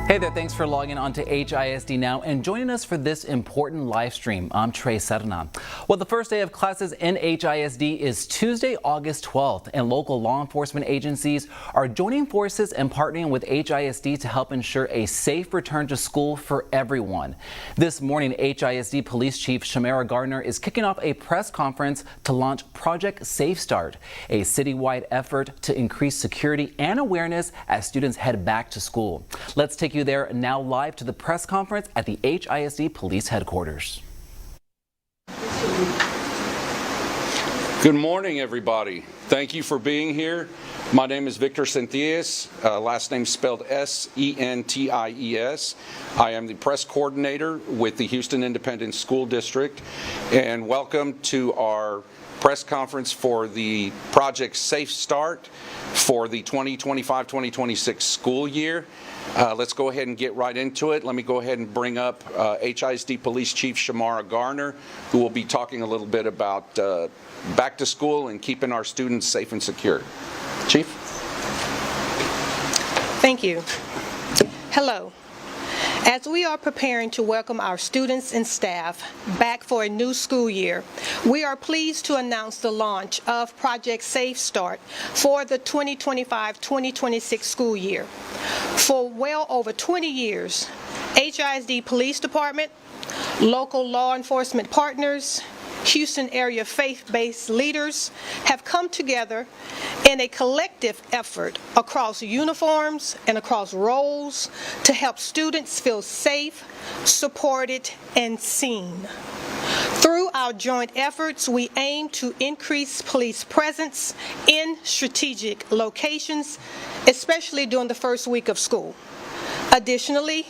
Hey there, thanks for logging on to HISD Now and joining us for this important live stream. I'm Trey Serna. Well, the first day of classes in HISD is Tuesday, August 12th, and local law enforcement agencies are joining forces and partnering with HISD to help ensure a safe return to school for everyone. This morning, HISD Police Chief Shamara Gardner is kicking off a press conference to launch Project Safe Start, a citywide effort to increase security and awareness as students head back to school. Let's take you there now live to the press conference at the HISD Police Headquarters. Good morning, everybody. Thank you for being here. My name is Victor Sentias, last name spelled S-E-N-T-I-E-S. I am the press coordinator with the Houston Independent School District, and welcome to our press conference for the Project Safe Start for the 2025-2026 school year. Let's go ahead and get right into it. Let me go ahead and bring up HISD Police Chief Shamara Gardner, who will be talking a little bit about back to school and keeping our students safe and secure. Chief? Thank you. Hello. As we are preparing to welcome our students and staff back for a new school year, we are pleased to announce the launch of Project Safe Start for the 2025-2026 school year. For well over 20 years, HISD Police Department, local law enforcement partners, Houston area faith-based leaders have come together in a collective effort across uniforms and across roles to help students feel safe, supported, and seen. Through our joint efforts, we aim to increase police presence in strategic locations, especially during the first week of school. Additionally,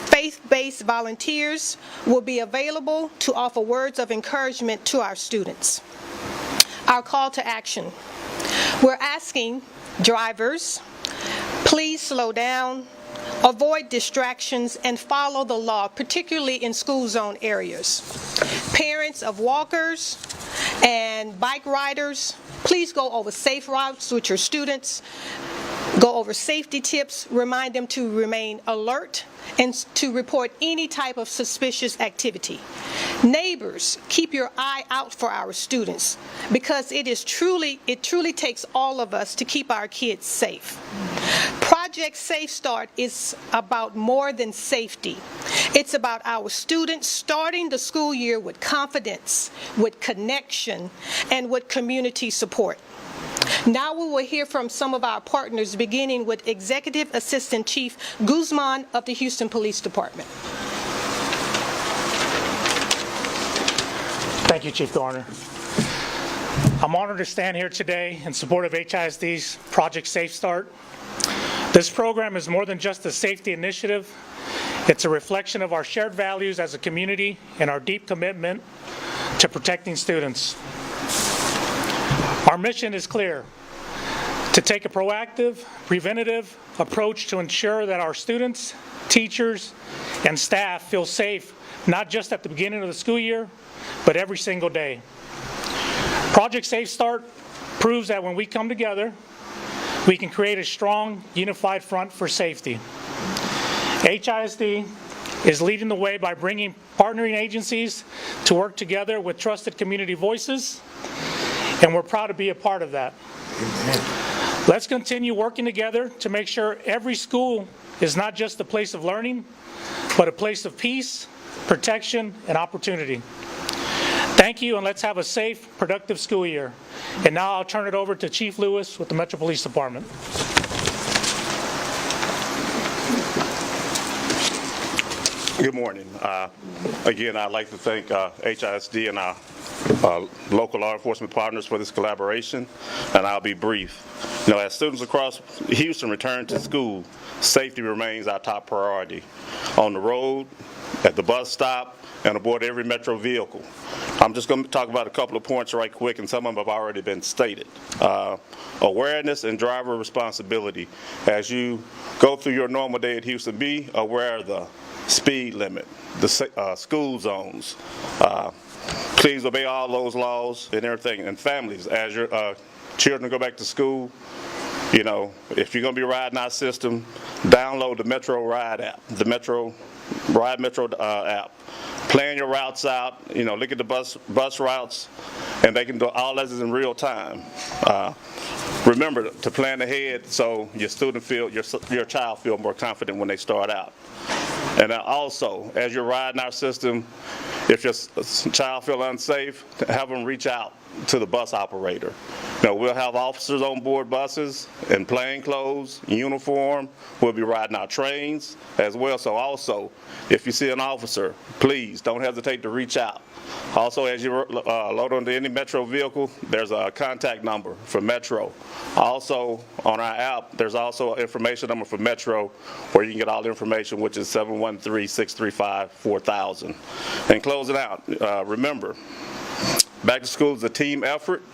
faith-based volunteers will be available to offer words of encouragement to our students. Our call to action. We're asking drivers, please slow down, avoid distractions, and follow the law, particularly in school zone areas. Parents of walkers and bike riders, please go over safe routes with your students. Go over safety tips, remind them to remain alert and to report any type of suspicious activity. Neighbors, keep your eye out for our students because it truly takes all of us to keep our kids safe. Project Safe Start is about more than safety. It's about our students starting the school year with confidence, with connection, and with community support. Now we will hear from some of our partners, beginning with Executive Assistant Chief Guzman of the Houston Police Department. Thank you, Chief Garner. I'm honored to stand here today in support of HISD's Project Safe Start. This program is more than just a safety initiative. It's a reflection of our shared values as a community and our deep commitment to protecting students. Our mission is clear: to take a proactive, preventative approach to ensure that our students, teachers, and staff feel safe, not just at the beginning of the school year, but every single day. Project Safe Start proves that when we come together, we can create a strong, unified front for safety. HISD is leading the way by bringing partnering agencies to work together with trusted community voices, and we're proud to be a part of that. Amen. Let's continue working together to make sure every school is not just a place of learning, but a place of peace, protection, and opportunity. Thank you, and let's have a safe, productive school year. And now I'll turn it over to Chief Lewis with the Metro Police Department. Good morning. Again, I'd like to thank HISD and our local law enforcement partners for this collaboration, and I'll be brief. As students across Houston return to school, safety remains our top priority. On the road, at the bus stop, and aboard every Metro vehicle. I'm just going to talk about a couple of points right quick, and some of them have already been stated. Awareness and driver responsibility. As you go through your normal day at Houston, be aware of the speed limit, the school zones. Please obey all those laws and everything. And families, as your children go back to school, You know, if you're going to be riding our system, download the Metro Ride app, the Ride Metro app. Plan your routes out, you know, look at the bus routes, and they can do all this in real time. Remember to plan ahead so your student your child feel more confident when they start out. And also, as you're riding our system, if your child feel unsafe, have them reach out to the bus operator. You know, we'll have officers on board buses in plain clothes, uniform. We'll be riding our trains as well. So also, if you see an officer, please don't hesitate to reach out. Also, as you load onto any Metro vehicle, there's a contact number for Metro. Also, on our app, there's also an information number for Metro where you can get all the information, which is 713-635-4000. And closing out, remember, back to school is a team effort.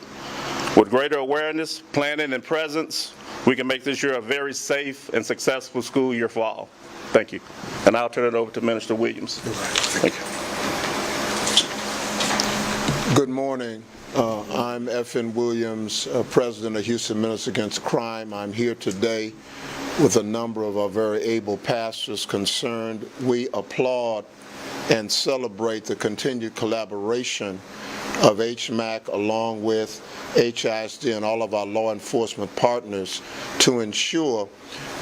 With greater awareness, planning, and presence, we can make this year a very safe and successful school year for all. Thank you. And I'll turn it over to Minister Williams. Thank you. Good morning. I'm F.N. Williams, President of Houston Ministers Against Crime. I'm here today with a number of our very able pastors concerned. We applaud and celebrate the continued collaboration of HMAC along with HISD and all of our law enforcement partners to ensure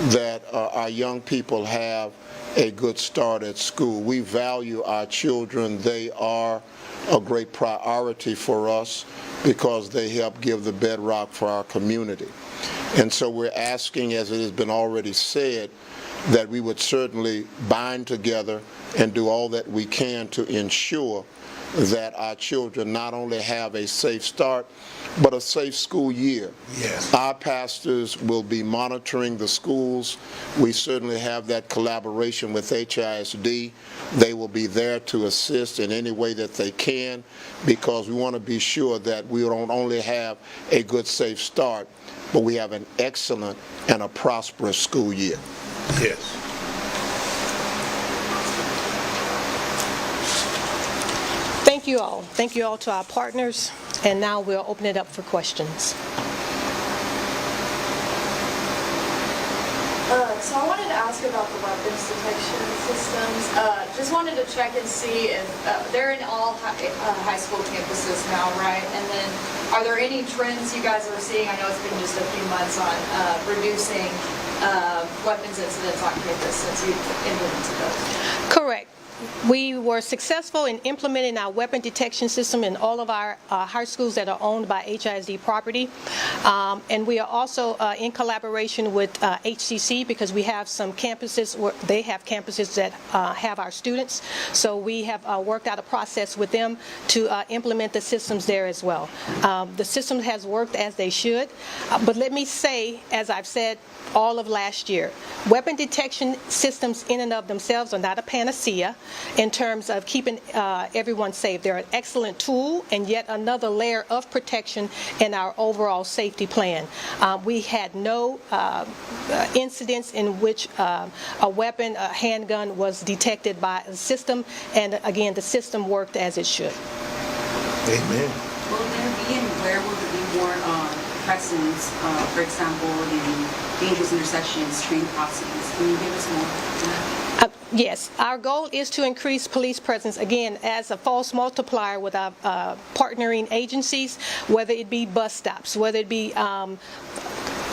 that our young people have a good start at school. We value our children. They are a great priority for us because they help give the bedrock for our community. And so we're asking, as it has been already said, that we would certainly bind together and do all that we can to ensure that our children not only have a safe start, but a safe school year. Yes. Our pastors will be monitoring the schools. We certainly have that collaboration with HISD. They will be there to assist in any way that they can, because we want to be sure that we don't only have a good, safe start, but we have an excellent and a prosperous school year. Yes. Thank you all. Thank you all to our partners. And now we'll open it up for questions. So I wanted to ask about the weapons detection systems. Just wanted to check and see if they're in all high school campuses now, right? And then are there any trends you guys are seeing? I know it's been just a few months on reducing weapons incidents on campus since you've implemented those. Correct. We were successful in implementing our weapon detection system in all of our high schools that are owned by HISD property. And we are also in collaboration with HCC, because we have some campuses where they have campuses that have our students. So we have worked out a process with them to implement the systems there as well. The system has worked as they should. But let me say, as I've said all of last year, weapon detection systems in and of themselves are not a panacea in terms of keeping everyone safe. They're an excellent tool and yet another layer of protection in our overall safety plan. We had no incidents in which a weapon, a handgun, was detected by the system, and again, the system worked as it should. Amen. Will there be, and where will there be more presence, for example, in dangerous intersections, train crossings? Can you give us more? Yes, our goal is to increase police presence, again, as a false multiplier with our partnering agencies, whether it be bus stops, whether it be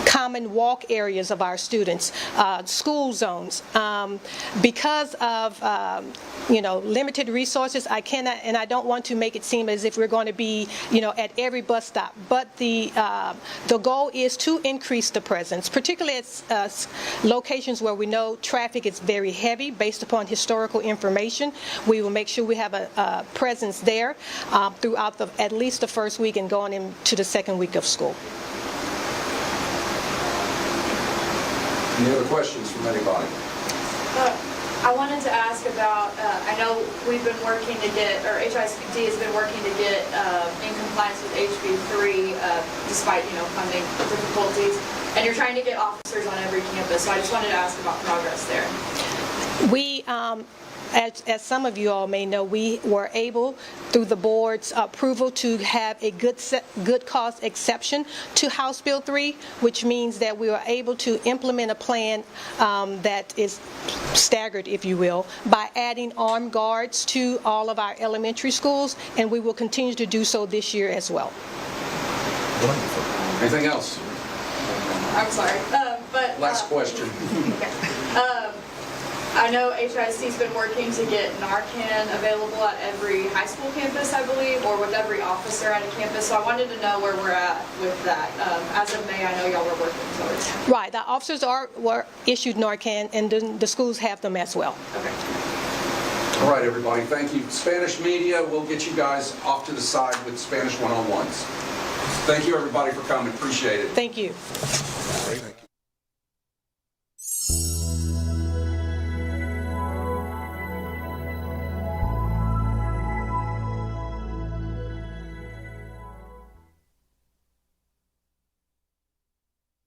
common walk areas of our students, school zones. Because of limited resources, I cannot, and I don't want to make it seem as if we're going to be at every bus stop. But the goal is to increase the presence, particularly at locations where we know traffic is very heavy based upon historical information. We will make sure we have a presence there throughout at least the first week and going into the second week of school. Any other questions from anybody? I wanted to ask about, I know we've been working to get, or HISD has been working to get in compliance with HB3 despite, funding difficulties, and you're trying to get officers on every campus, so I just wanted to ask about progress there. As some of you all may know, we were able, through the board's approval, to have a good cause exception to House Bill 3, which means that we were able to implement a plan that is staggered, if you will, by adding armed guards to all of our elementary schools, and we will continue to do so this year as well. Anything else? I'm sorry, but. Last question. I know HISD's been working to get Narcan available at every high school campus, I believe, or with every officer at a campus. So I wanted to know where we're at with that. As of May, I know y'all were working towards that. Right, the officers were issued Narcan, and the schools have them as well. Okay. All right, everybody, thank you. Spanish media, we'll get you guys off to the side with Spanish one-on-ones. Thank you, everybody, for coming. Appreciate it. Thank you.